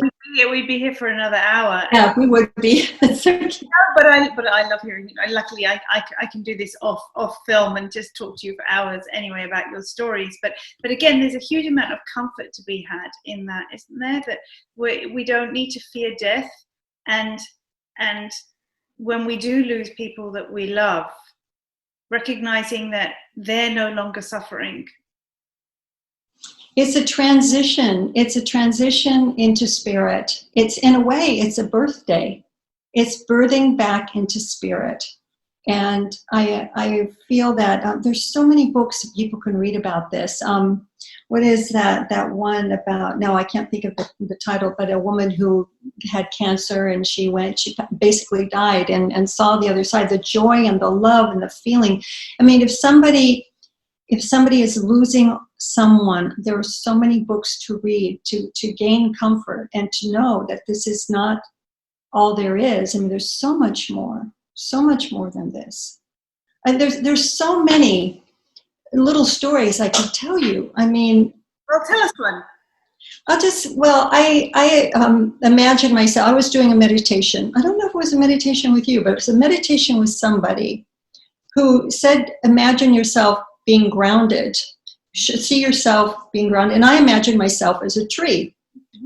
we'd be here for another hour. Yeah, we would be. But I love hearing. Luckily, I can do this off film and just talk to you for hours anyway about your stories. But again, there's a huge amount of comfort to be had in that, isn't there? That we don't need to fear death, and when we do lose people that we love, recognizing that they're no longer suffering. It's a transition. It's a transition into spirit. It's, in a way, it's a birthday. It's birthing back into spirit. And I feel that there's so many books that people can read about this. What is that one about, no, I can't think of the title, but a woman who had cancer and she basically died and saw the other side, the joy and the love and the feeling. I mean, if somebody is losing someone, there are so many books to read to gain comfort and to know that this is not all there is. I mean, there's so much more than this. And there's so many little stories I could tell you. I mean, well, tell us one. I imagined myself, I was doing a meditation. I don't know if it was a meditation with you, but it was a meditation with somebody who said, imagine yourself being grounded. See yourself being grounded. And I imagined myself as a tree.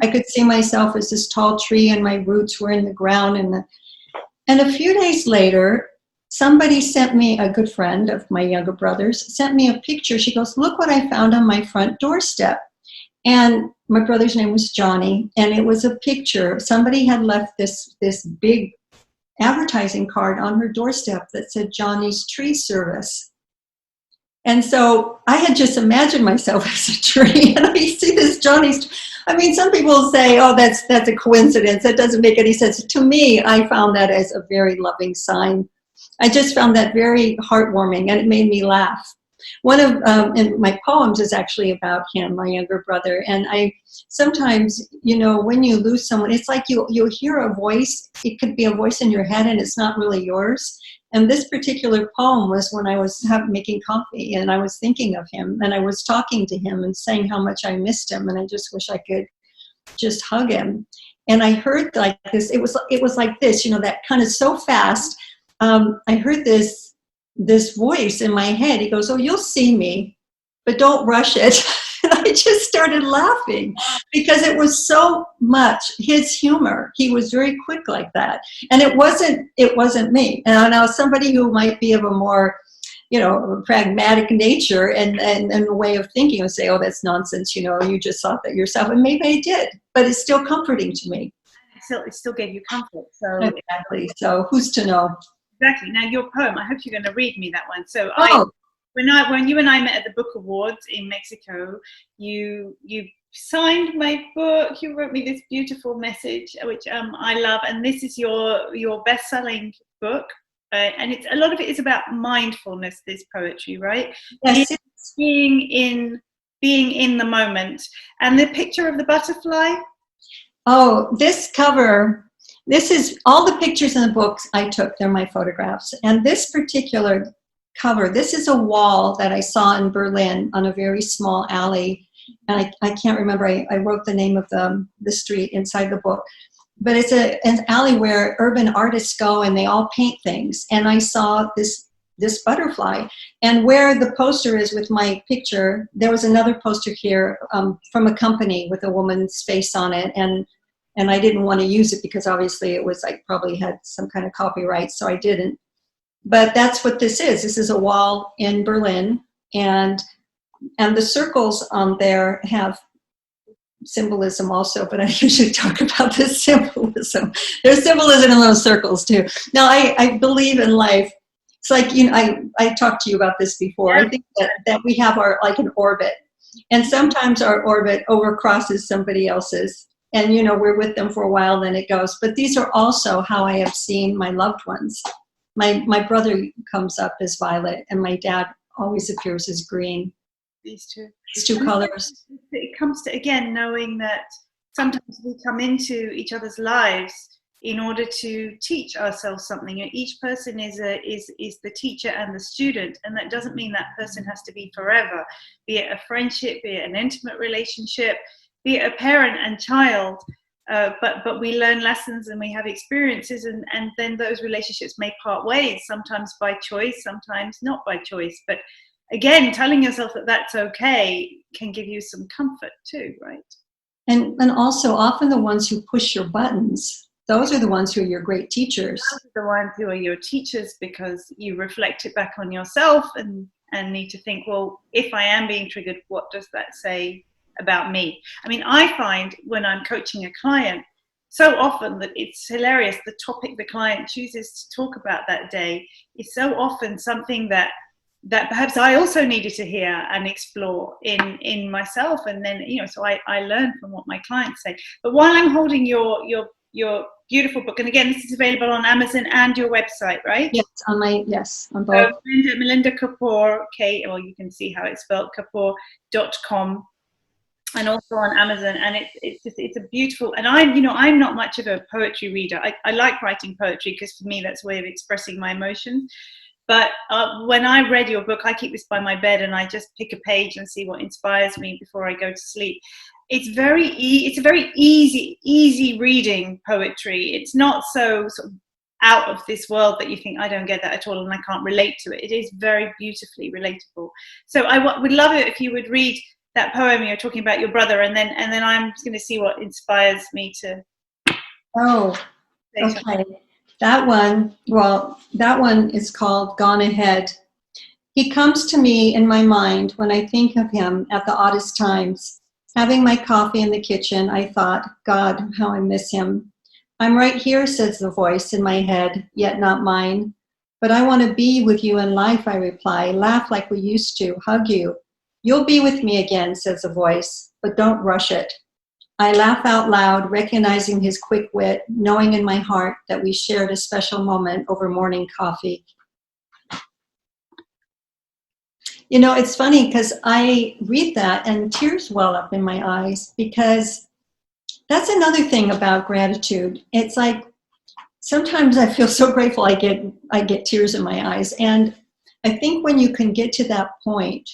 I could see myself as this tall tree and my roots were in the ground. And a few days later, somebody sent me, a good friend of my younger brother's, sent me a picture. She goes, look what I found on my front doorstep. And my brother's name was Johnny. And it was a picture. Somebody had left this big advertising card on her doorstep that said Johnny's Tree Service. And so I had just imagined myself as a tree, and I see this Johnny's. I mean, some people say, oh, that's a coincidence. That doesn't make any sense. To me, I found that as a very loving sign. I just found that very heartwarming, and it made me laugh. One of and my poems is actually about him, my younger brother. And I sometimes, when you lose someone, it's like you'll hear a voice. It could be a voice in your head, and it's not really yours. And this particular poem was when I was making coffee, and I was thinking of him, and I was talking to him and saying how much I missed him, and I just wish I could just hug him. And I heard like this. It was like this, that kind of so fast. I heard this voice in my head. He goes, oh, you'll see me, but don't rush it. And I just started laughing because it was so much his humor. He was very quick like that. And it wasn't me. And I was somebody who might be of a more, pragmatic nature and a way of thinking, would say, oh, that's nonsense. You just thought that yourself. And maybe I did, but it's still comforting to me. It still gave you comfort. So exactly. So who's to know? Exactly. Now your poem, I hope you're going to read me that one. So when you and I met at the book awards in Mexico, you signed my book. You wrote me this beautiful message, which I love. And this is your best-selling book, and it's a lot of it is about mindfulness. This poetry, right? Yes. It's being in the moment. And the picture of the butterfly. Oh, this cover. This is all the pictures in the books I took. They're my photographs. And this particular cover, this is a wall that I saw in Berlin on a very small alley. And I can't remember, I wrote the name of the street inside the book. But it's an alley where urban artists go and they all paint things. And I saw this butterfly. And where the poster is with my picture, there was another poster here from a company with a woman's face on it. And I didn't want to use it because obviously it was like probably had some kind of copyright, so I didn't. But that's what this is. This is a wall in Berlin, and the circles on there have symbolism also, but I usually talk about the symbolism. There's symbolism in those circles too. Now, I believe in life. It's like, I talked to you about this before. I think that we have like an orbit, and sometimes our orbit overcrosses somebody else's. And, we're with them for a while, then it goes. But these are also how I have seen my loved ones. My brother comes up as violet, and my dad always appears as green. These two colors. It comes to, again, knowing that sometimes we come into each other's lives in order to teach ourselves something. Each person is the teacher and the student, and that doesn't mean that person has to be forever, be it a friendship, be it an intimate relationship, be it a parent and child, but we learn lessons and we have experiences, and then those relationships may part ways, sometimes by choice, sometimes not by choice. But again, telling yourself that that's okay can give you some comfort too, right? And also often the ones who push your buttons, those are the ones who are your great teachers. Those are the ones who are your teachers, because you reflect it back on yourself and need to think, well, if I am being triggered, what does that say about me? I mean, I find when I'm coaching a client, so often that it's hilarious. The topic the client chooses to talk about that day is so often something that perhaps I also needed to hear and explore in myself. And then, so I learn from what my clients say. But while I'm holding your beautiful book, and again, this is available on Amazon and your website, right? Yes, on both. Melinda Kapor, you can see how it's spelled, Kapor.com. And also on Amazon, and it's a beautiful. And I'm not much of a poetry reader. I like writing poetry because for me that's a way of expressing my emotions. But when I read your book, I keep this by my bed and I just pick a page and see what inspires me before I go to sleep. it's it's a very easy reading poetry. It's not so sort of out of this world that you think, I don't get that at all and I can't relate to it. It is very beautifully relatable. So I would love it if you would read that poem you're talking about your brother, and then I'm just going to see what inspires me to. Oh, okay. That one is called Gone Ahead. He comes to me in my mind when I think of him at the oddest times. Having my coffee in the kitchen, I thought, God, how I miss him. I'm right here, says the voice in my head, yet not mine. But I want to be with you in life, I reply, laugh like we used to, hug you. You'll be with me again, says the voice, but don't rush it. I laugh out loud, recognizing his quick wit, knowing in my heart that we shared a special moment over morning coffee. You know, it's funny because I read that and tears well up in my eyes, because that's another thing about gratitude. It's like sometimes I feel so grateful I get tears in my eyes. And I think when you can get to that point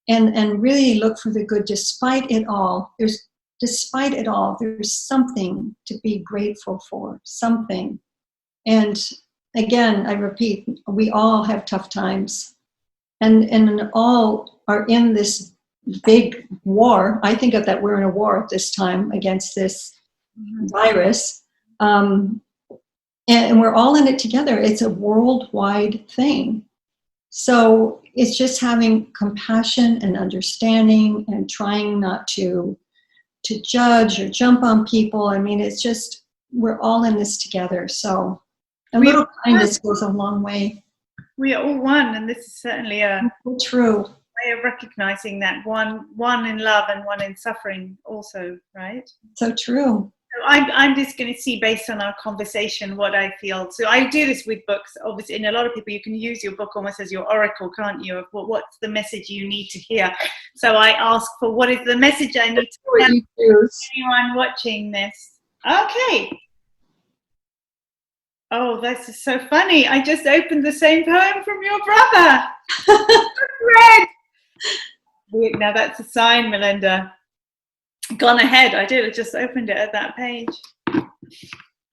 and really look for the good despite it all, there's something to be grateful for, something. And again, I repeat, we all have tough times. And all are in this big war. I think of that we're in a war at this time against this virus. And we're all in it together. It's a worldwide thing. So it's just having compassion and understanding and trying not to judge or jump on people. I mean, it's just, we're all in this together. So a little kindness goes a long way. We are all one, and this is certainly a true way of recognizing that one in love and one in suffering also, right? So true. So I'm just going to see, based on our conversation, what I feel. So I do this with books, obviously, and a lot of people, you can use your book almost as your oracle, can't you? Of what's the message you need to hear. So I ask for, what is the message I need to hear? Anyone watching this? Okay. Oh, this is so funny. I just opened the same poem from your brother. Read. Now that's a sign, Melinda. Gone ahead. I did. I just opened it at that page.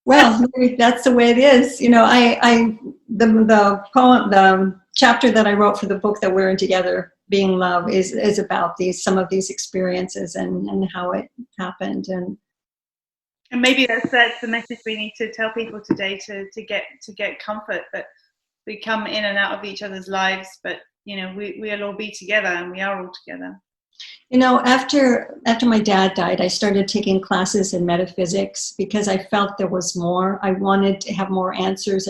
Well, that's the way it is. You know, the poem, the chapter that I wrote for the book that we're in together, Being Love, is about some of these experiences and how it happened. And maybe that's the message we need to tell people today, to get comfort, that we come in and out of each other's lives, but you know, we'll all be together, and we are all together. You know, after my dad died, I started taking classes in metaphysics because I felt there was more. I wanted to have more answers.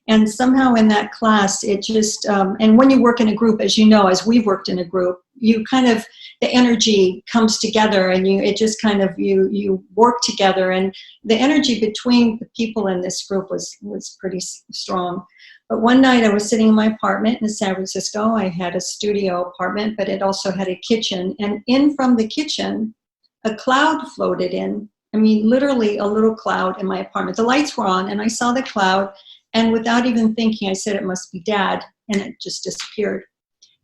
And somehow in that class, it just, and when you work in a group, as you know, as we've worked in a group, you kind of, the energy comes together, and it just kind of, you work together, and the energy between the people in this group was pretty strong. But one night I was sitting in my apartment in San Francisco. I had a studio apartment, but it also had a kitchen. And in from the kitchen, a cloud floated in. I mean, literally a little cloud in my apartment. The lights were on, and I saw the cloud. And without even thinking, I said, it must be Dad. And it just disappeared.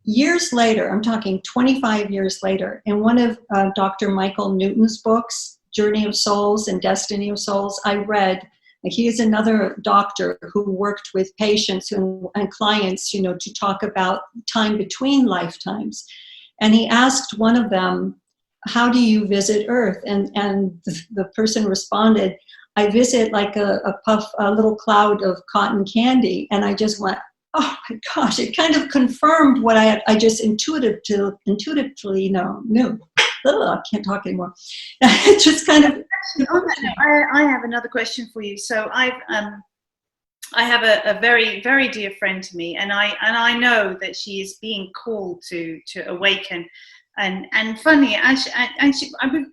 Years later, I'm talking 25 years later, in one of Dr. Michael Newton's books, Journey of Souls and Destiny of Souls, I read, he is another doctor who worked with patients and clients, you know, to talk about time between lifetimes. And he asked one of them, how do you visit Earth? And the person responded, I visit like a little cloud of cotton candy. And I just went, oh my gosh, it kind of confirmed what I just intuitively knew. I can't talk anymore. It just kind of. I have another question for you. So I have a very, very dear friend to me, and I know that she is being called to awaken. And funny,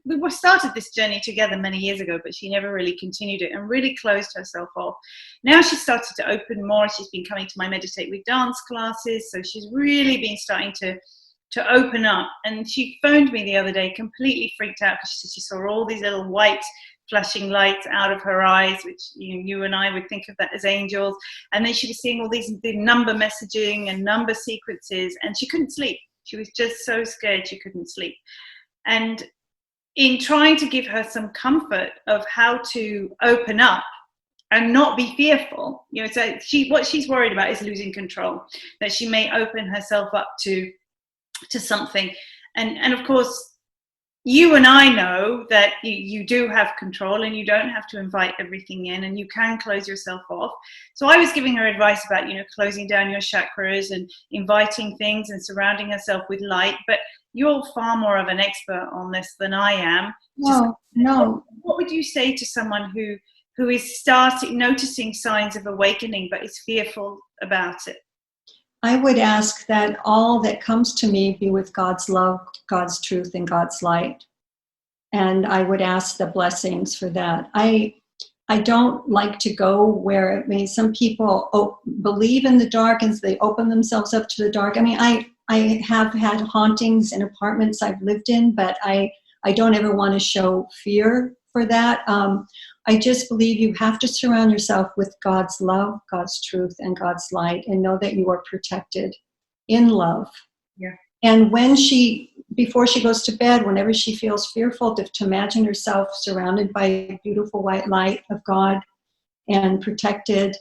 we started this journey together many years ago, but she never really continued it and really closed herself off. Now she's started to open more. She's been coming to my Meditate with Dance classes, so she's really been starting to open up. And she phoned me the other day, completely freaked out, because she said she saw all these little white flashing lights out of her eyes, which you and I would think of that as angels. And then she was seeing all the number messaging and number sequences, and she couldn't sleep. She was just so scared she couldn't sleep. And in trying to give her some comfort of how to open up and not be fearful. So what she's worried about is losing control, that she may open herself up to something. And of course, you and I know that you do have control, and you don't have to invite everything in, and you can close yourself off. So I was giving her advice about, closing down your chakras and inviting things and surrounding herself with light. But you're far more of an expert on this than I am. No. What would you say to someone who is noticing signs of awakening but is fearful about it? I would ask that all that comes to me be with God's love, God's truth, and God's light. And I would ask the blessings for that. I don't like to go where, some people believe in the dark and they open themselves up to the dark. I have had hauntings in apartments I've lived in, but I don't ever want to show fear for that. I just believe you have to surround yourself with God's love, God's truth, and God's light, and know that you are protected in love. Yeah. And before she goes to bed, whenever she feels fearful, to imagine herself surrounded by a beautiful white light of God and protected.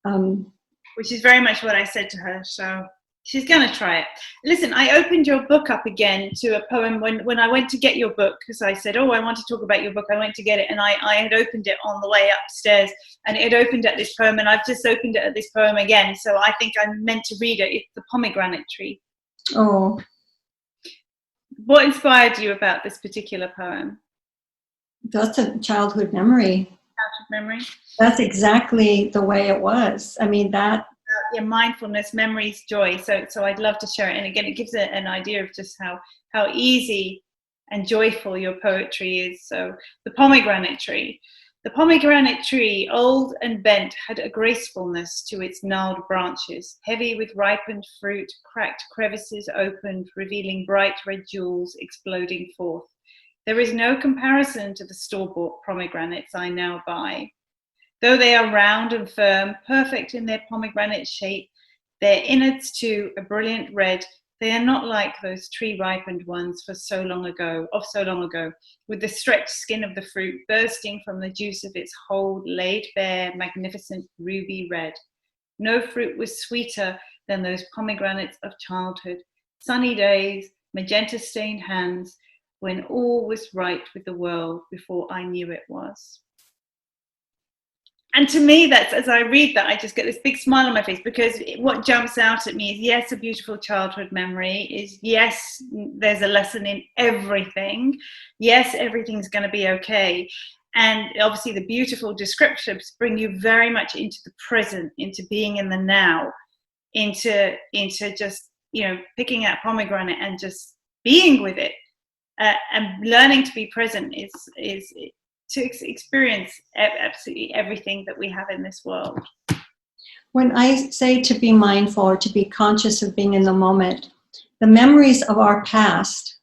Which is very much what I said to her. So she's going to try it. Listen, I opened your book up again to a poem when I went to get your book, because I said, I want to talk about your book. I went to get it, and I had opened it on the way upstairs, and it had opened at this poem, and I've just opened it at this poem again. So I think I'm meant to read it. It's The Pomegranate Tree. Oh. What inspired you about this particular poem? That's a childhood memory. Childhood memory? That's exactly the way it was. Your mindfulness, memories, joy. So I'd love to share it. And again, it gives an idea of just how easy and joyful your poetry is. So the pomegranate tree. The pomegranate tree, old and bent, had a gracefulness to its gnarled branches, heavy with ripened fruit, cracked crevices opened, revealing bright red jewels exploding forth. There is no comparison to the store-bought pomegranates I now buy. Though they are round and firm, perfect in their pomegranate shape, their innards too a brilliant red, they are not like those tree-ripened ones of so long ago, with the stretched skin of the fruit bursting from the juice of its hold, laid bare, magnificent ruby red. No fruit was sweeter than those pomegranates of childhood, sunny days, magenta-stained hands, when all was right with the world before I knew it was. And to me, that's, as I read that, I just get this big smile on my face, because what jumps out at me is, yes, a beautiful childhood memory, is yes, there's a lesson in everything. Yes, everything's going to be okay. And obviously the beautiful descriptions bring you very much into the present, into being in the now, into just, picking that pomegranate and just being with it, and learning to be present is to experience absolutely everything that we have in this world. When I say to be mindful or to be conscious of being in the moment, the memories of our past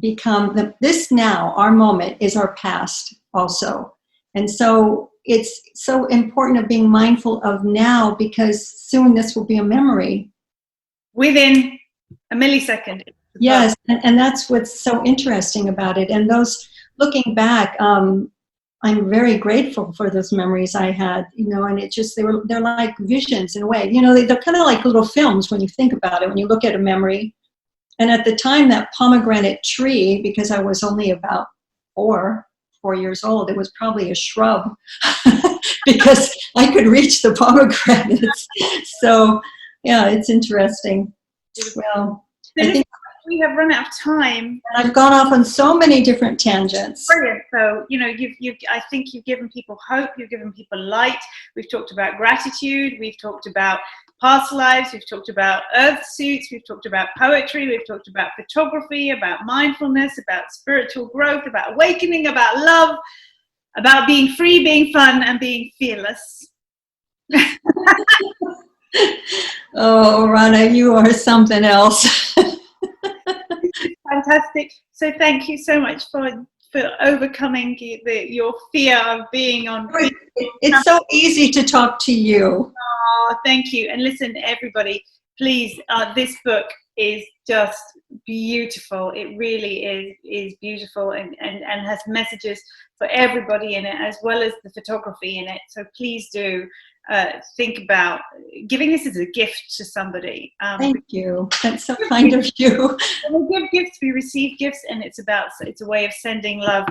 become this now, our moment is our past also. And so it's so important of being mindful of now, because soon this will be a memory. Within a millisecond. Yes, and that's what's so interesting about it. And those, looking back, I'm very grateful for those memories I had, and it just, they're like visions in a way. They're kind of like little films when you think about it, when you look at a memory. And at the time, that pomegranate tree, because I was only about 4 years old, it was probably a shrub because I could reach the pomegranates. So, yeah, it's interesting. Well, I think we have run out of time. I've gone off on so many different tangents. Brilliant. So, I think you've given people hope, you've given people light. We've talked about gratitude, we've talked about past lives, we've talked about earth suits, we've talked about poetry, we've talked about photography, about mindfulness, about spiritual growth, about awakening, about love, about being free, being fun, and being fearless. Oh, Rana, you are something else. Fantastic. So thank you so much for overcoming your fear of being on. It's so easy to talk to you. Oh, thank you. And listen, everybody, please, this book is just beautiful. It really is beautiful and has messages for everybody in it, as well as the photography in it. So please do think about giving this as a gift to somebody. Thank you. That's so kind of you. We give gifts, we receive gifts, and it's a way of sending love.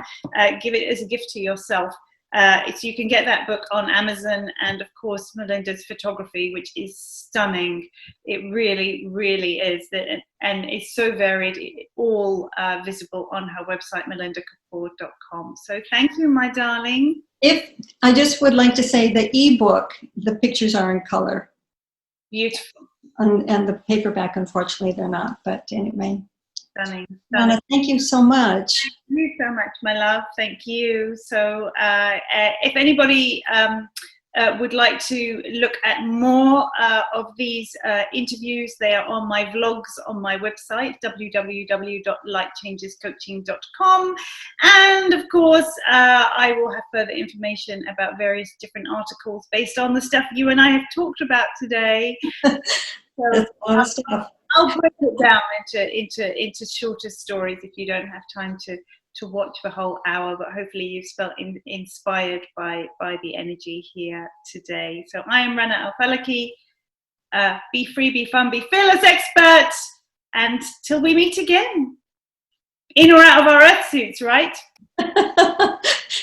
Give it as a gift to yourself. So you can get that book on Amazon, and of course Melinda's photography, which is stunning. It really, really is, and it's so varied. All visible on her website, melindakapor.com. So thank you, my darling. If I just would like to say, the ebook, the pictures are in color. Beautiful. And the paperback, unfortunately, they're not. But anyway. Stunning. Rana, thank you so much. Thank you so much, my love. Thank you. So if anybody would like to look at more of these interviews, they are on my vlogs on my website, www.lightchangescoaching.com. And of course, I will have further information about various different articles based on the stuff you and I have talked about today. So, that's a lot of stuff. I'll break it down into shorter stories if you don't have time to watch the whole hour, but hopefully you've felt inspired by the energy here today. So I am RANA AL-FALAKI, be free, be fun, be fearless expert, and till we meet again, in or out of our earth suits, right?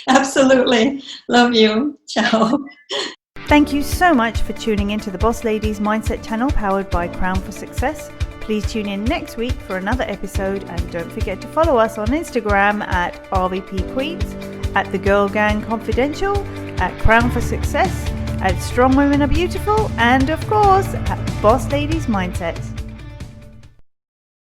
Absolutely. Love you. Ciao. Thank you so much for tuning into the Boss Ladies Mindset channel powered by Crown for Success. Please tune in next week for another episode, and don't forget to follow us on Instagram at RVP Queens, at The Girl Gang Confidential, at Crown for Success, at Strong Women Are Beautiful, and of course at Boss Ladies Mindset.